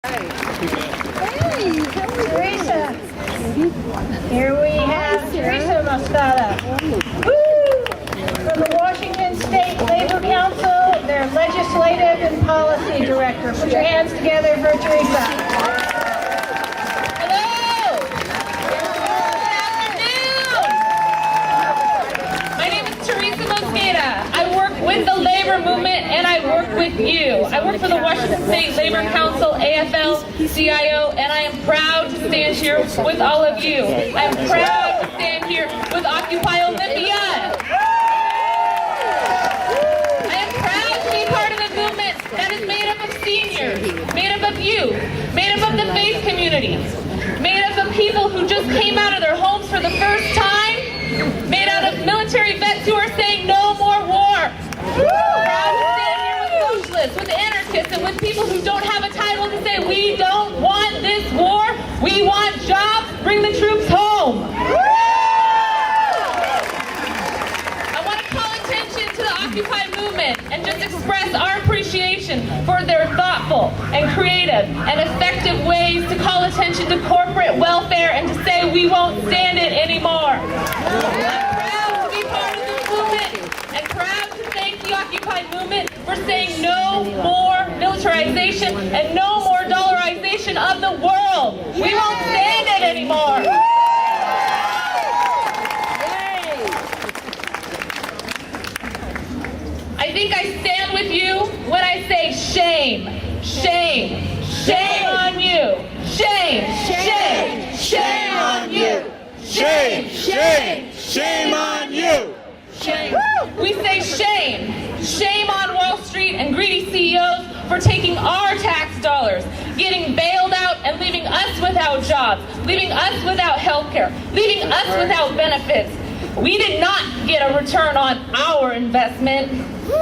Hey, Teresa. Here we have Teresa Mosqueda. From the Washington State Labor Council, their Legislative and Policy Director. Put your hands together for Teresa. Hello! Good afternoon! My name is Teresa Mosqueda. I work with the labor movement and I work with you. I work for the Washington State Labor Council, AFL-CIO, and I am proud to stand here with all of you. I am proud to stand here with Occupy Olympia. I am proud to be part of a movement that is made up of seniors, made up of youth, made up of the faith communities, made up of people who just came out of their homes for the first time, made out of military vets who are saying no more war. Proud to stand here with socialists, with anarchists, and with people who don't have a title to say we don't want this war, we want jobs, bring the troops home. I want to call attention to the Occupy movement and just express our appreciation for their thoughtful and creative and effective ways to call attention to corporate welfare and to say we won't stand it anymore. I'm proud to be part of this movement and proud to thank the Occupy movement for saying no more militarization and no more dollarization of the world. We won't stand it anymore. I think I stand with you when I say shame, shame, shame on you. Shame, shame, shame on you. Shame, shame, shame on you. Shame. We say shame. Shame on Wall Street and greedy CEOs for taking our tax dollars, getting bailed out and leaving us without jobs, leaving us without health care, leaving us without benefits. We did not get a return on our investment.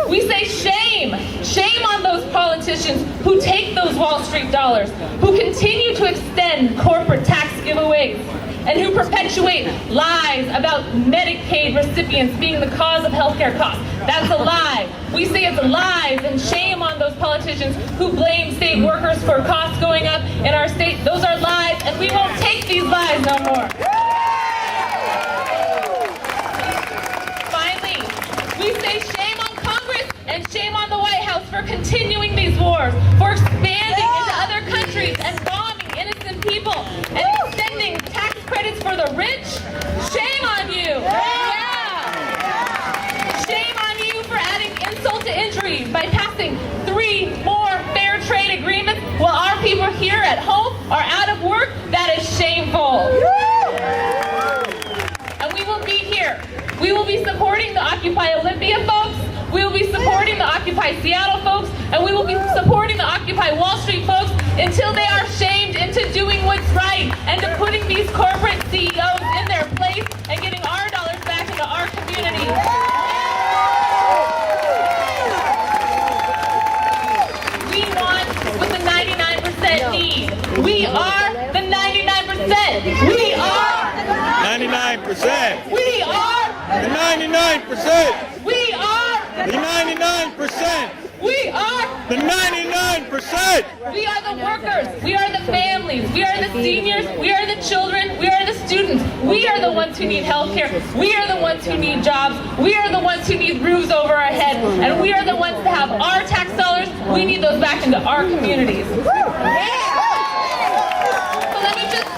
We say shame. Shame on those politicians who take those Wall Street dollars, who continue to extend corporate tax giveaways, and who perpetuate lies about Medicaid recipients being the cause of healthcare costs. That's a lie. We say it's lies, and shame on those politicians who blame state workers for costs going up in our state. Those are lies, and we won't take these lies no more. Finally, we say shame on Congress and shame on the White House for continuing these wars, for expanding into other countries and bombing innocent people, and extending tax credits for the rich. Shame on you. Shame on you for adding insult to injury by passing 3 more fair trade agreements while our people here at home are out of work. That is shameful. And we will be here. We will be supporting the Occupy Olympia folks. We will be supporting the Occupy Seattle folks. And we will be supporting the Occupy Wall Street folks until they are shamed into doing what's right and to putting these corporate CEOs in their place and getting our dollars back into our community. We want what the 99% need. We are the 99%. We are 99%. We are The 99%. We are The 99%. We are The 99%. We are the workers. We are the families. We are the seniors. We are the children. We are the students. We are the ones who need health care. We are the ones who need jobs. We are the ones who need roofs over our head. And we are the ones to have our tax dollars. We need those back into our communities. So let me just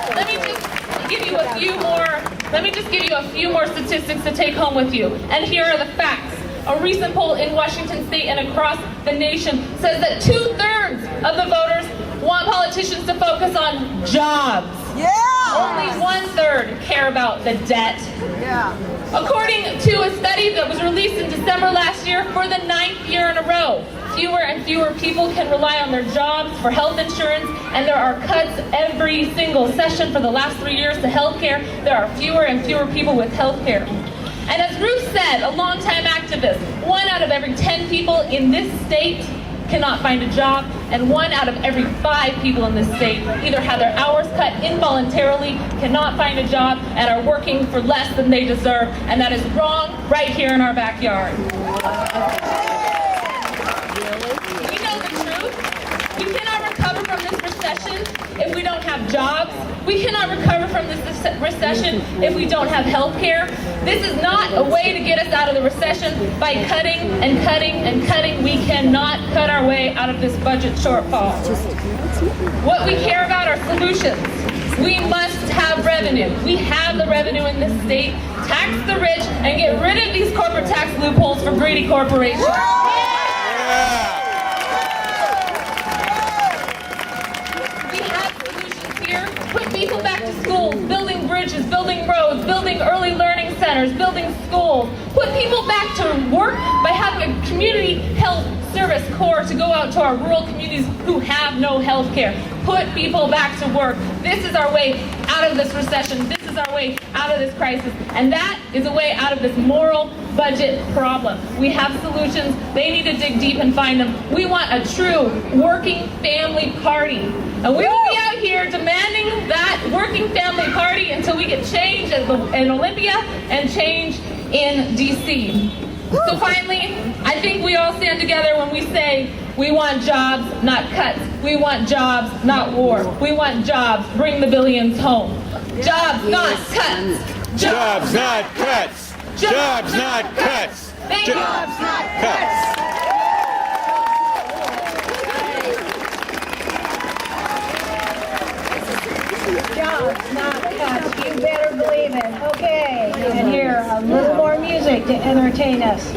give you a few more. Let me just give you a few more statistics to take home with you. And here are the facts. A recent poll in Washington State and across the nation says that 2/3 of the voters want politicians to focus on jobs. Only 1/3 care about the debt. According to a study that was released in December last year, for the 9th year in a row, fewer and fewer people can rely on their jobs for health insurance, and there are cuts every single session for the last 3 years to health care. There are fewer and fewer people with health care. And as Ruth said, a longtime activist, 1 out of every 10 people in this state cannot find a job, and 1 out of every 5 people in this state either have their hours cut involuntarily, cannot find a job, and are working for less than they deserve, and that is wrong right here in our backyard. We know the truth. We cannot recover from this recession have jobs. We cannot recover from this recession if we don't have health care. This is not a way to get us out of the recession by cutting and cutting and cutting. We cannot cut our way out of this budget shortfall. What we care about are solutions. We must have revenue. We have the revenue in this state. Tax the rich and get rid of these corporate tax loopholes for greedy corporations. Put people back to schools, building bridges, building roads, building early learning centers, building schools. Put people back to work by having a community health service corps to go out to our rural communities who have no health care. Put people back to work. This is our way out of this recession. This is our way out of this crisis. And that is a way out of this moral budget problem. We have solutions. They need to dig deep and find them. We want a true working family party. And we will be out here demanding that working family party until we get change in Olympia and change in DC. So finally, I think we all stand together when we say we want jobs, not cuts. We want jobs, not war. We want jobs. Bring the billions home. Jobs, not cuts. Jobs, not cuts. Jobs, not cuts. Thank you. Jobs, not cuts. Jobs, not cuts. You better believe it. Okay, and here, a little more music to entertain us.